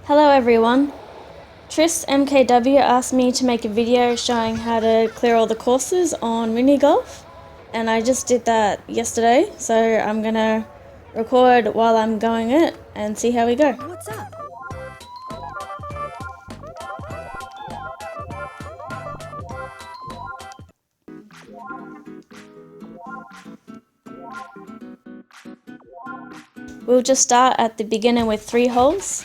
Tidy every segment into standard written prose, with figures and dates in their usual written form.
Hello everyone. Tris MKW asked me to make a video showing how to clear all the courses on mini golf, and I just did that yesterday, so I'm gonna record while I'm going it and see how we go. What's up? We'll just start at the beginner with 3 holes.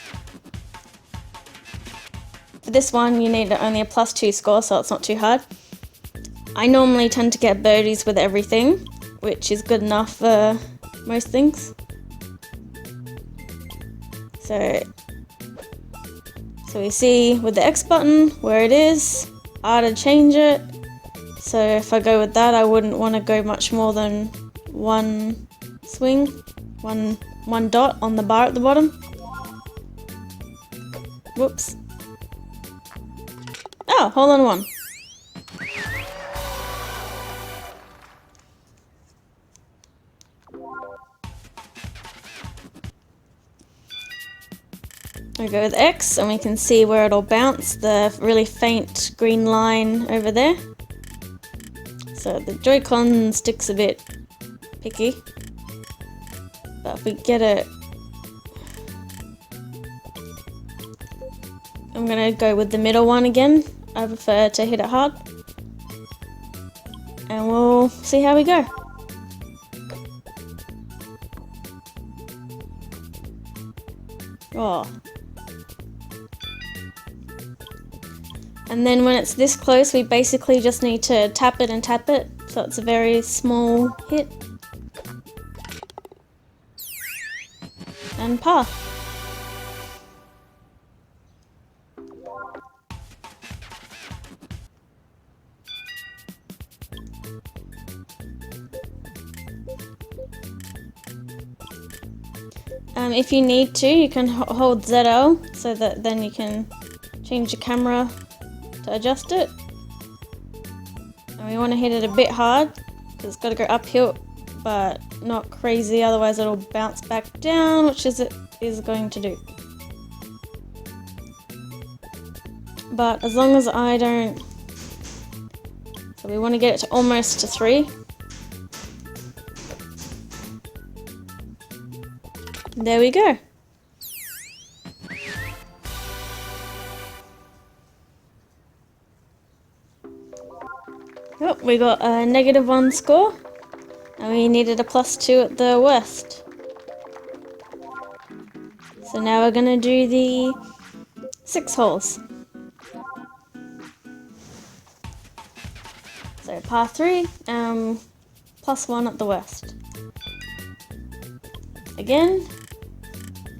For this one you need only a +2 score, so it's not too hard. I normally tend to get birdies with everything, which is good enough for most things. So we see with the X button where it is, R to change it. So if I go with that, I wouldn't want to go much more than one swing, one dot on the bar at the bottom. Whoops. Oh, hole in one. We go with X and we can see where it'll bounce, the really faint green line over there. So the Joy-Con stick's a bit picky, but if we get it, I'm gonna go with the middle one again. I prefer to hit it hard, and we'll see how we go. Oh. And then when it's this close, we basically just need to tap it and tap it, so it's a very small hit. And par. If you need to, you can hold ZL so that then you can change the camera to adjust it. And we want to hit it a bit hard because it's got to go uphill, but not crazy, otherwise it'll bounce back down, which it is going to do. But as long as I don't... So we want to get it to almost to 3. There we go. Oh, we got a -1 score, and we needed a +2 at the worst. So now we're gonna do the 6 holes. So par 3, +1 at the worst. Again,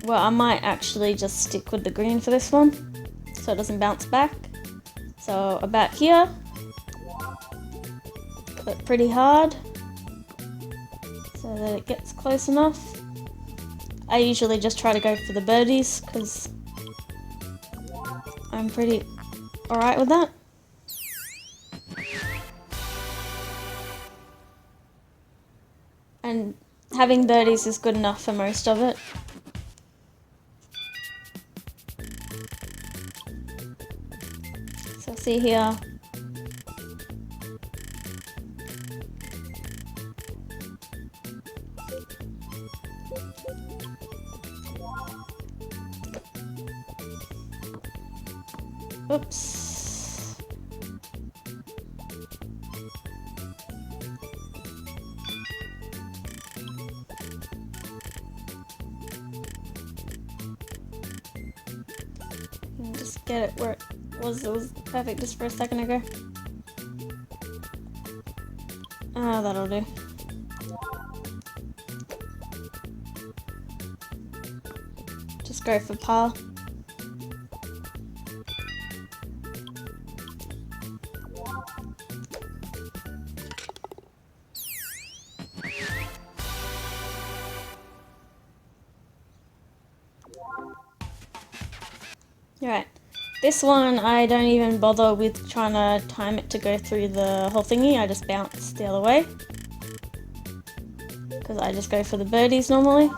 well, I might actually just stick with the green for this one, so it doesn't bounce back. So about here, but pretty hard, so that it gets close enough. I usually just try to go for the birdies, because I'm pretty alright with that. And having birdies is good enough for most of it. So see here. Oops. Just get it where it was perfect just for a second ago. Ah, that'll do. Just go for par. Alright, this one I don't even bother with trying to time it to go through the whole thingy, I just bounce the other way. Because I just go for the birdies normally.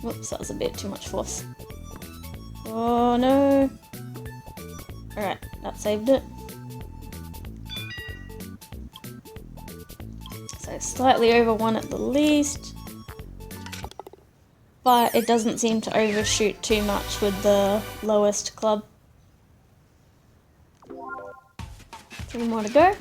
Whoops, that was a bit too much force. Oh no. Alright, that saved it. So slightly over 1 at the least. But it doesn't seem to overshoot too much with the lowest club. 3 more to go.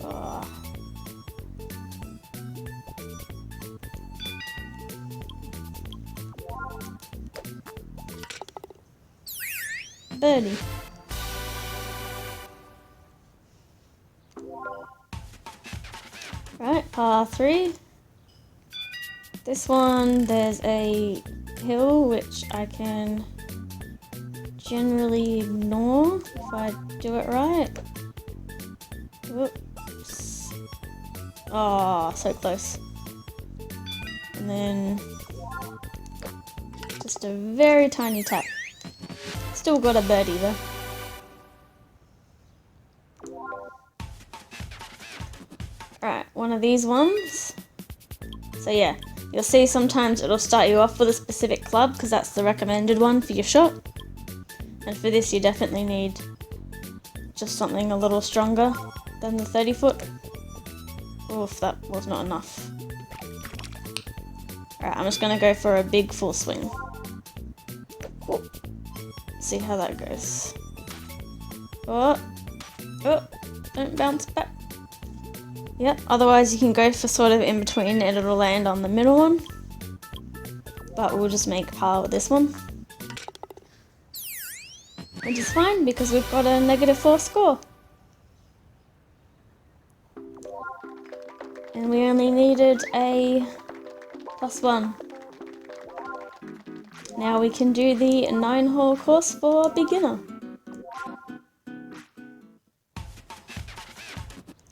Oh. Birdie. Right, par 3. This one, there's a hill which I can generally ignore if I do it right. Whoops. Oh, so close. And then just a very tiny tap. Still got a birdie though. Alright, one of these ones. So yeah, you'll see sometimes it'll start you off with a specific club because that's the recommended one for your shot. And for this you definitely need just something a little stronger than the 30 foot. Oof, that was not enough. Alright, I'm just gonna go for a big full swing. Cool. See how that goes. Oh, don't bounce back. Yep, otherwise you can go for sort of in between and it'll land on the middle one. But we'll just make par with this one. Which is fine because we've got a -4 score. And we only needed a +1. Now we can do the 9-hole course for beginner.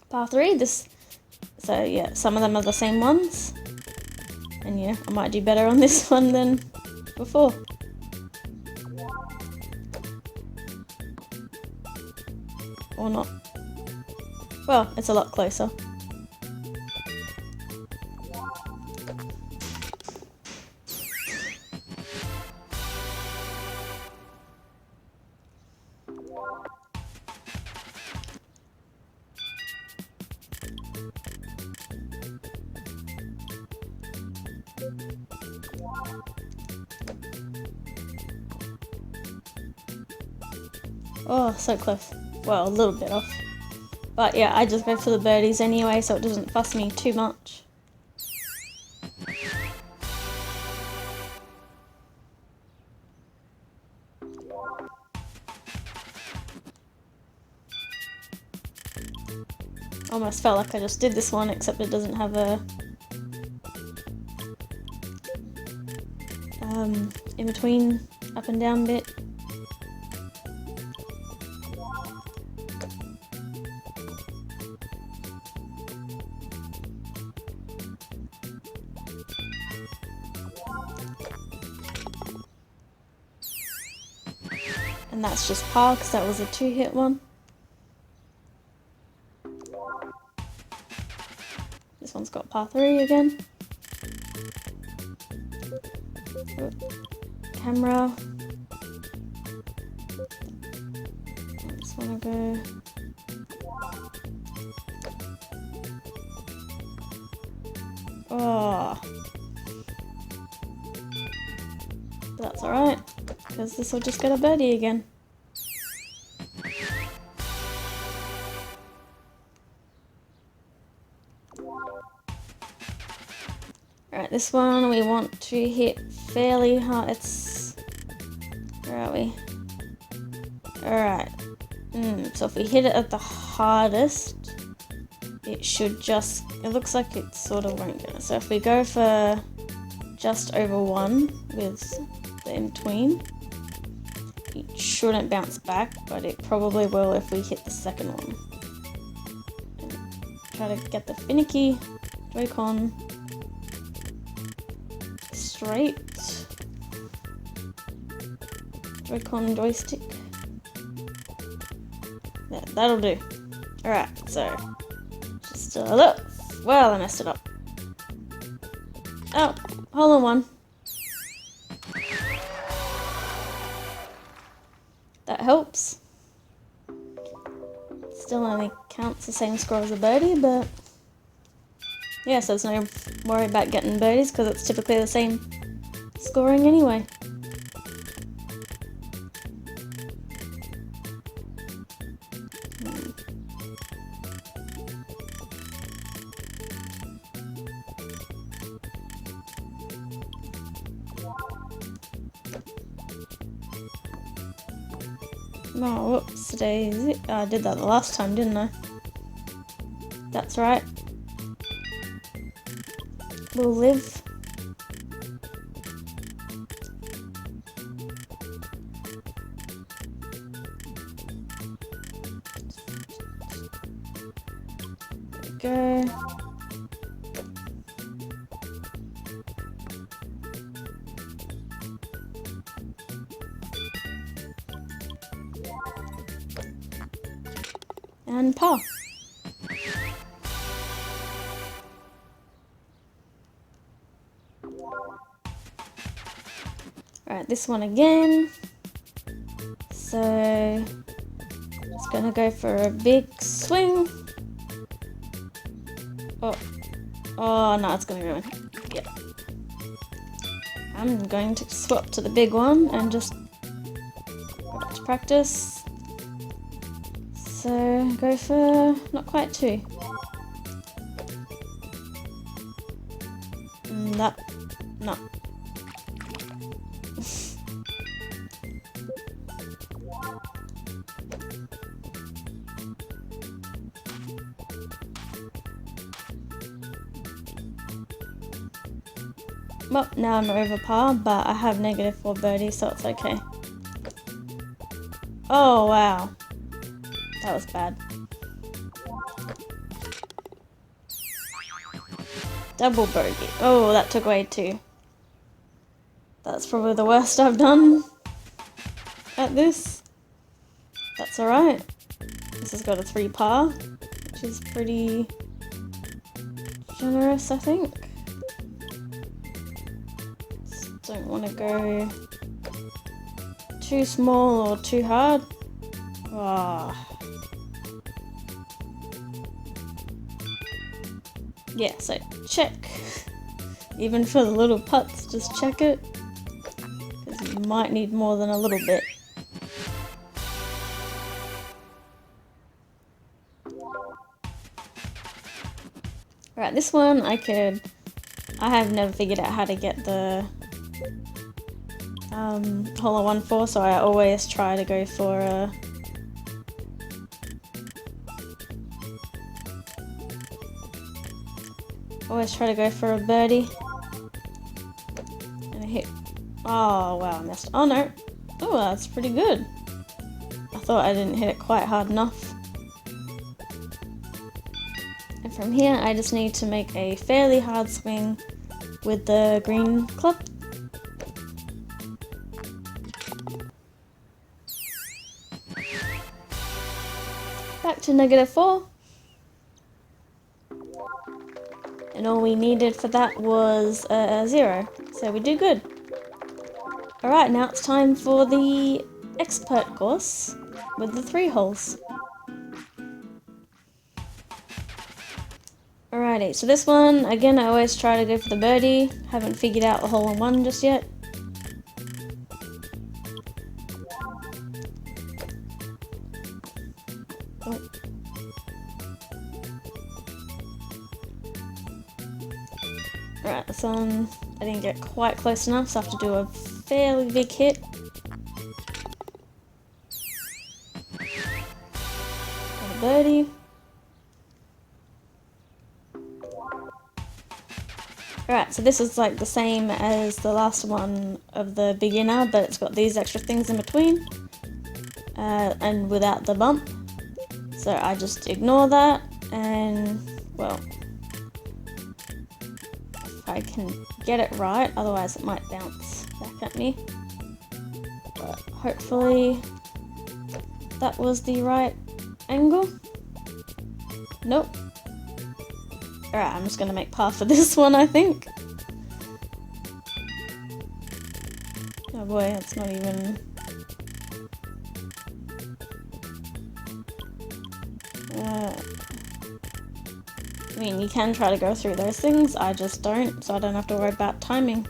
Par 3, so yeah, some of them are the same ones. And yeah, I might do better on this one than before. Or not. Well, it's a lot closer. Oh, so close. Well, a little bit off. But yeah, I just go for the birdies anyway, so it doesn't fuss me too much. Almost felt like I just did this one, except it doesn't have a in between up and down bit. And that's just par because that was a 2-hit one. This one's got par 3 again. Camera. I just want to go. Oh. But that's alright, because this will just get a birdie again. Alright, this one we want to hit fairly hard. Where are we? Alright. So if we hit it at the hardest, it should just, it looks like it sort of won't go. So if we go for just over 1 with the in between, it shouldn't bounce back, but it probably will if we hit the second one. And try to get the finicky Joy-Con straight. Joy-Con joystick. Yeah, that'll do. Alright, so just a look. Well, I messed it up. Oh, hole in one. That helps. Still only counts the same score as a birdie, but yeah, so there's no worry about getting birdies because it's typically the same scoring anyway. Oh, whoops, daisy. I did that the last time, didn't I? That's right. We'll live. There we go. And par. Alright, this one again. So, just gonna go for a big swing. Oh no, it's gonna go in. Yeah. I'm going to swap to the big one and just go back to practice. So, go for not quite two. No. Well, now I'm over par, but I have -4 birdie, so it's okay. Oh, wow. That was bad. Double bogey. Oh, that took away 2. That's probably the worst I've done at this. That's alright. This has got a 3 par, which is pretty generous, I think. Just don't want to go too small or too hard. Ah. Yeah, so check. Even for the little putts, just check it. Because you might need more than a little bit. Alright, this one I have never figured out how to get the hole-in-one for, so I always try to go for a birdie. And I hit. Oh wow, I missed. Oh no. Oh, that's pretty good. I thought I didn't hit it quite hard enough. And from here, I just need to make a fairly hard swing with the green club. Back to -4. And all we needed for that was 0. So we do good. Alright, now it's time for the expert course with the 3 holes. Alrighty, so this one, again, I always try to go for the birdie. Haven't figured out the hole-in-one just yet. Oh. Alright, this one, I didn't get quite close enough, so I have to do a fairly big hit. Got a birdie. Alright, so this is like the same as the last one of the beginner, but it's got these extra things in between. And without the bump. So I just ignore that, and, well, if I can get it right, otherwise it might bounce back at me. But hopefully that was the right angle. Nope. Alright, I'm just gonna make par for this one, I think. Oh boy, it's not even... I mean, you can try to go through those things, I just don't, so I don't have to worry about timing.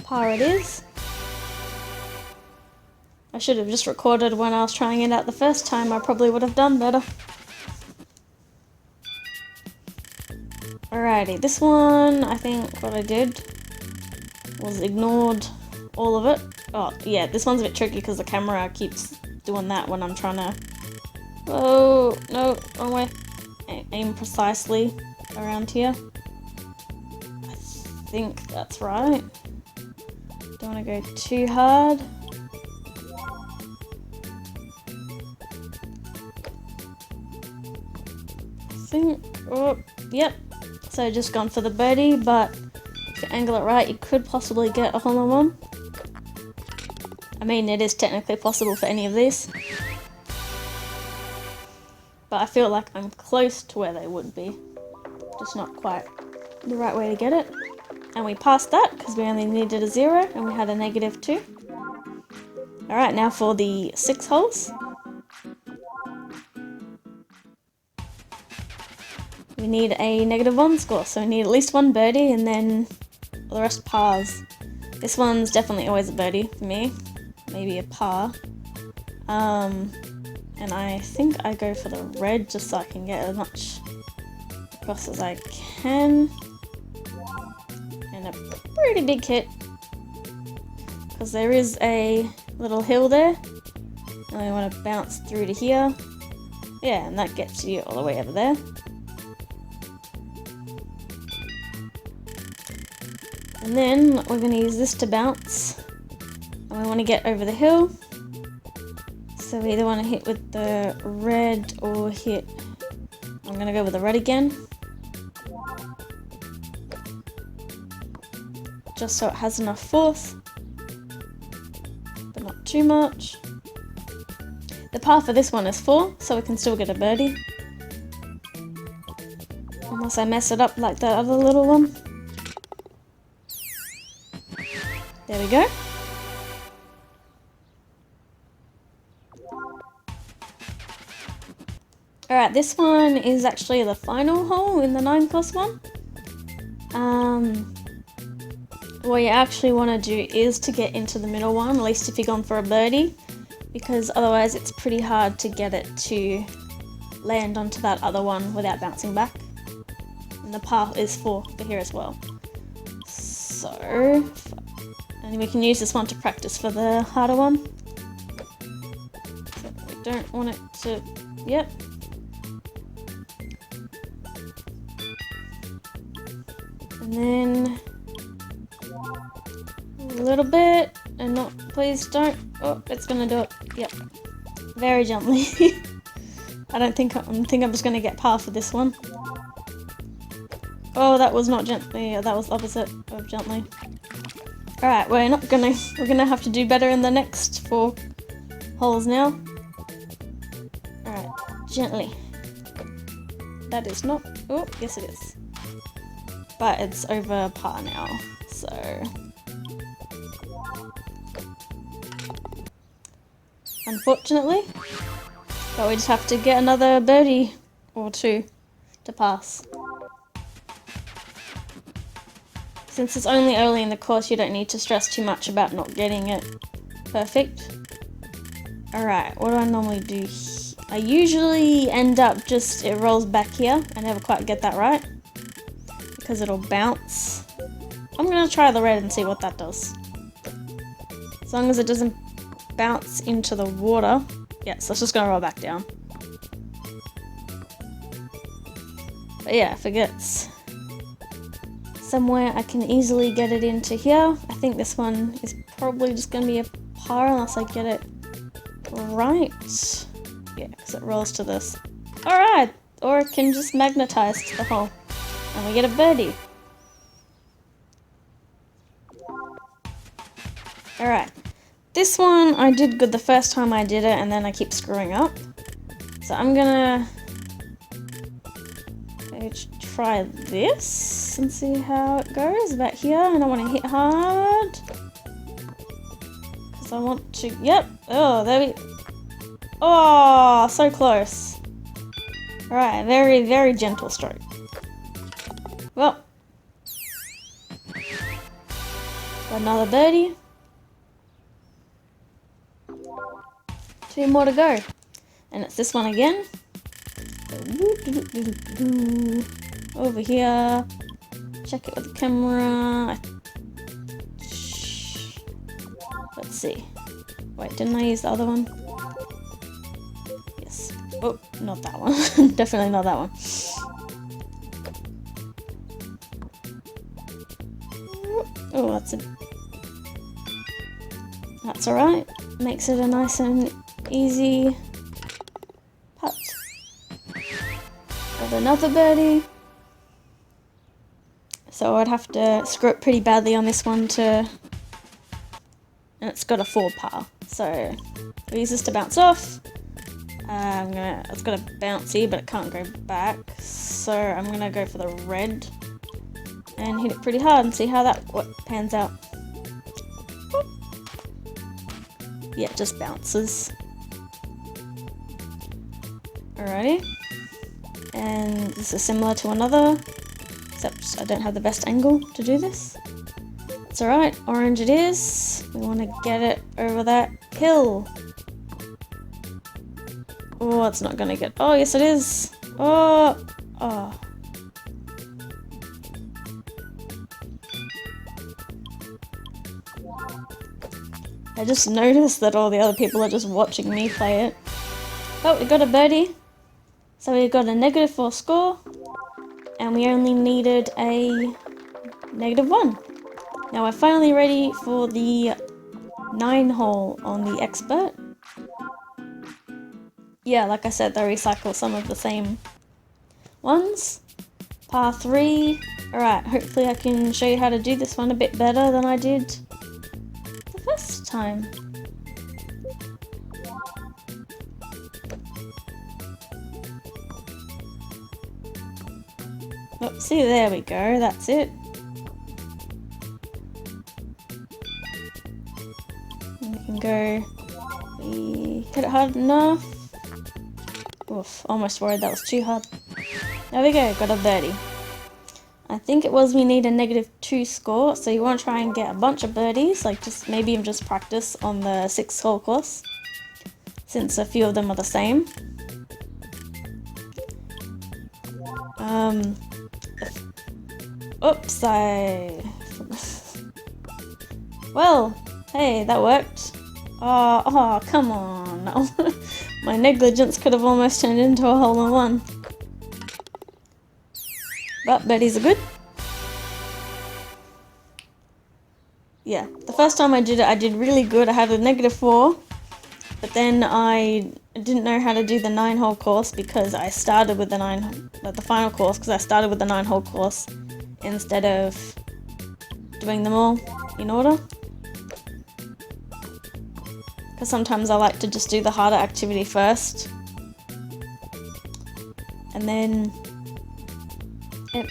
Par it is. I should have just recorded when I was trying it out the first time. I probably would have done better. Alrighty, this one, I think what I did was ignored all of it. Oh, yeah, this one's a bit tricky because the camera keeps doing that when I'm trying to... Whoa, no, wrong way. Aim precisely around here. I think that's right. Don't want to go too hard. Oh, yep. So just gone for the birdie, but if you angle it right, you could possibly get a hole-in-one. I mean, it is technically possible for any of these. But I feel like I'm close to where they would be. Just not quite the right way to get it. And we passed that because we only needed a 0 and we had a -2. Alright, now for the 6 holes. We need a -1 score, so we need at least one birdie and then the rest pars. This one's definitely always a birdie for me, maybe a par. And I think I go for the red just so I can get as much across as I can. And a pretty big hit, because there is a little hill there. And I want to bounce through to here. Yeah, and that gets you all the way over there. And then we're going to use this to bounce. And we want to get over the hill. So we either want to hit with the red or hit... I'm going to go with the red again. Just so it has enough force. But not too much. The par for this one is 4, so we can still get a birdie. Unless I mess it up like the other little one. There we go. Alright, this one is actually the final hole in the 9+1. What you actually want to do is to get into the middle one, at least if you're going for a birdie, because otherwise it's pretty hard to get it to land onto that other one without bouncing back. And the par is 4 for here as well. So, and we can use this one to practice for the harder one. So we don't want it to, yep. And then a little bit, and not, please don't, oh, it's gonna do it, yep. Very gently. I think I'm just gonna get par for this one. Oh, that was not gently, that was opposite of gently. Alright, we're gonna have to do better in the next 4 holes now. Alright, gently. That is not, oh, yes it is. But it's over par now, so. Unfortunately, but we just have to get another birdie or 2 to pass. Since it's only early in the course, you don't need to stress too much about not getting it perfect. Alright, what do I normally do? I usually end up just, it rolls back here. I never quite get that right, because it'll bounce. I'm gonna try the red and see what that does. As long as it doesn't bounce into the water. Yeah, so it's just gonna roll back down. But yeah, if it gets somewhere I can easily get it into here. I think this one is probably just going to be a par unless I get it right. Yeah, because it rolls to this. Alright, or it can just magnetize to the hole. And we get a birdie. Alright, this one I did good the first time I did it and then I keep screwing up. So I'm gonna try this and see how it goes. About here, and I want to hit hard. Because I want to, yep, oh, there we, oh, so close. Alright, very, very gentle stroke. Well, got another birdie. 2 more to go. And it's this one again. Over here. Check it with the camera. Let's see. Wait, didn't I use the other one? Yes. Oh, not that one. Definitely not that one. Oh, that's alright. Makes it a nice and easy putt. Got another birdie. So I'd have to screw it pretty badly on this one to... And it's got a 4 par. So we use this to bounce off. It's got a bouncy, but it can't go back. So I'm gonna go for the red and hit it pretty hard and see how that pans out. Yeah, it just bounces. Alrighty. And this is similar to another, except I don't have the best angle to do this. It's alright, orange it is. We want to get it over that hill. Oh, it's not gonna get, oh yes it is. Oh, oh. I just noticed that all the other people are just watching me play it. Oh, we got a birdie. So we got a -4 score. And we only needed a -1. Now we're finally ready for the 9 hole on the expert. Yeah, like I said, they recycle some of the same ones. Par 3. Alright, hopefully I can show you how to do this one a bit better than I did the first time. Oh, see, there we go, that's it. And we can go, we hit it hard enough. Oof, almost worried that was too hard. There we go, got a birdie. I think it was we need a -2 score, so you want to try and get a bunch of birdies, like maybe even just practice on the 6 hole course, since a few of them are the same. Oops, well, hey, that worked. Oh, come on. My negligence could have almost turned into a hole-in-one. But birdies are good. Yeah, the first time I did it, I did really good. I had a -4, but then I didn't know how to do the 9 hole course because I started with the final course, because I started with the 9 hole course instead of doing them all in order. Because sometimes I like to just do the harder activity first. And then... Yep.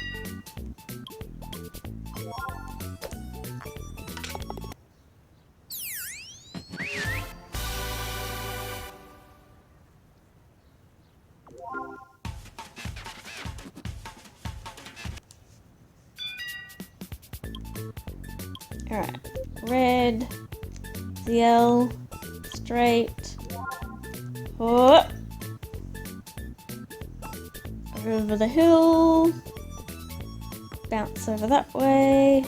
Alright, red, ZL, straight, oh, over the hill, bounce over that way,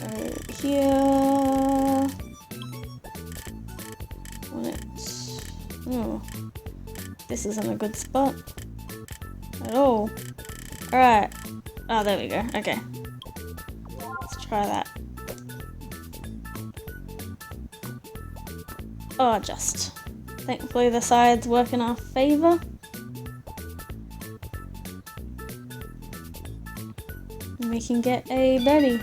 over here, on it, oh, This isn't a good spot at all. Alright. Oh, there we go. Okay. Let's try that. Oh, just. Thankfully the sides work in our favour. And we can get a birdie.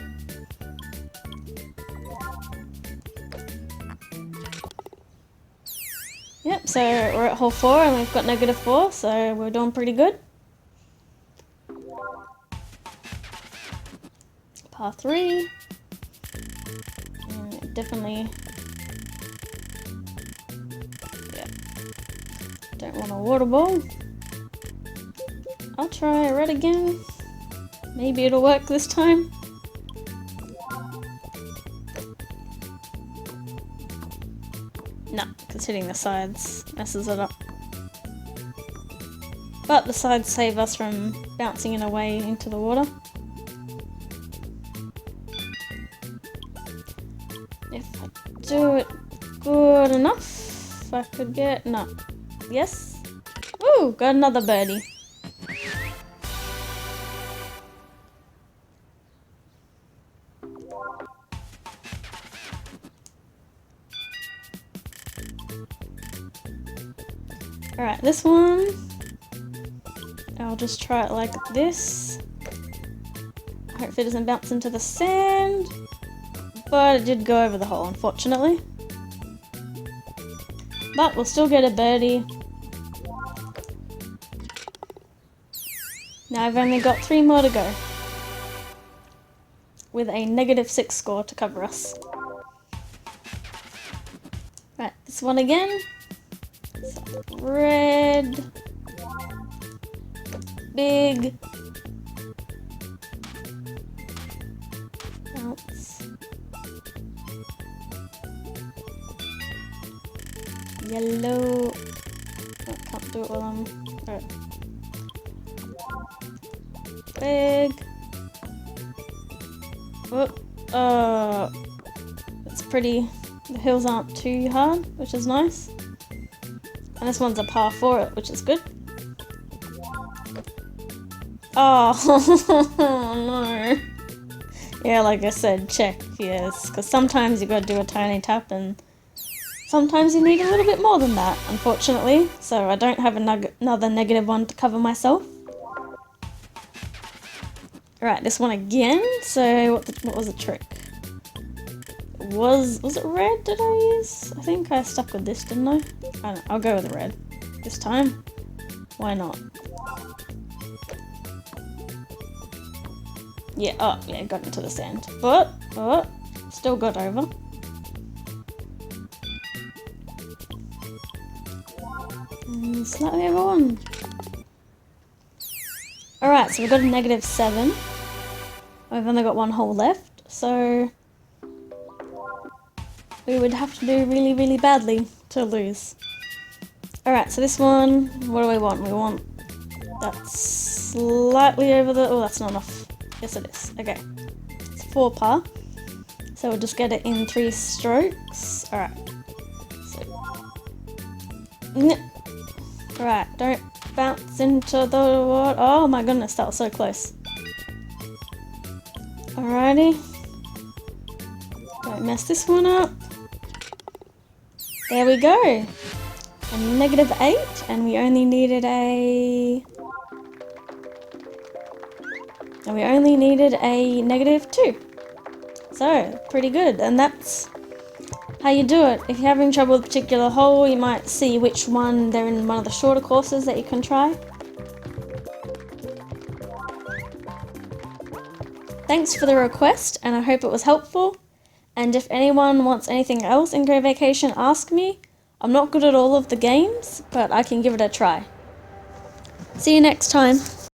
Yep, so we're at hole 4 and we've got -4, so we're doing pretty good. Par 3. And definitely... yeah. Don't want a water ball. I'll try red again. Maybe it'll work this time. No, because hitting the sides messes it up. But the sides save us from bouncing it away into the water. If I do it good enough, I could get... no. Yes? Ooh, got another birdie. Alright, this one, I'll just try it like this. Hopefully it doesn't bounce into the sand, but it did go over the hole, unfortunately. But we'll still get a birdie. Now I've only got 3 more to go, with a -6 score to cover us. Right, this one again. Red, big, bounce, yellow. Oh, can't do it while I'm. Alright. Big. Oh, it's pretty. The hills aren't too hard, which is nice. And this one's a par 4, which is good. Oh, no. Yeah, like I said, check, yes. Because sometimes you gotta do a tiny tap and sometimes you need a little bit more than that, unfortunately. So I don't have another -1 to cover myself. Alright, this one again. So what was the trick? Was it red did I use? I think I stuck with this, didn't I? I don't know, I'll go with red this time. Why not? Yeah, oh yeah, got into the sand. But, still got over. And slightly over 1. Alright, so we've got a -7. We've only got 1 hole left, so we would have to do really, really badly to lose. Alright, so this one, what do we want? We want that slightly over the... oh, that's not enough. Yes, it is. Okay. It's 4 par. So we'll just get it in 3 strokes. Alright. So... alright, don't bounce into the water. Oh my goodness, that was so close. Alrighty. Don't mess this one up. There we go. A -8, and we only needed a... and we only needed a -2. So, pretty good. And that's how you do it. If you're having trouble with a particular hole, you might see which one they're in one of the shorter courses that you can try. Thanks for the request, and I hope it was helpful. And if anyone wants anything else in Great Vacation, ask me. I'm not good at all of the games, but I can give it a try. See you next time.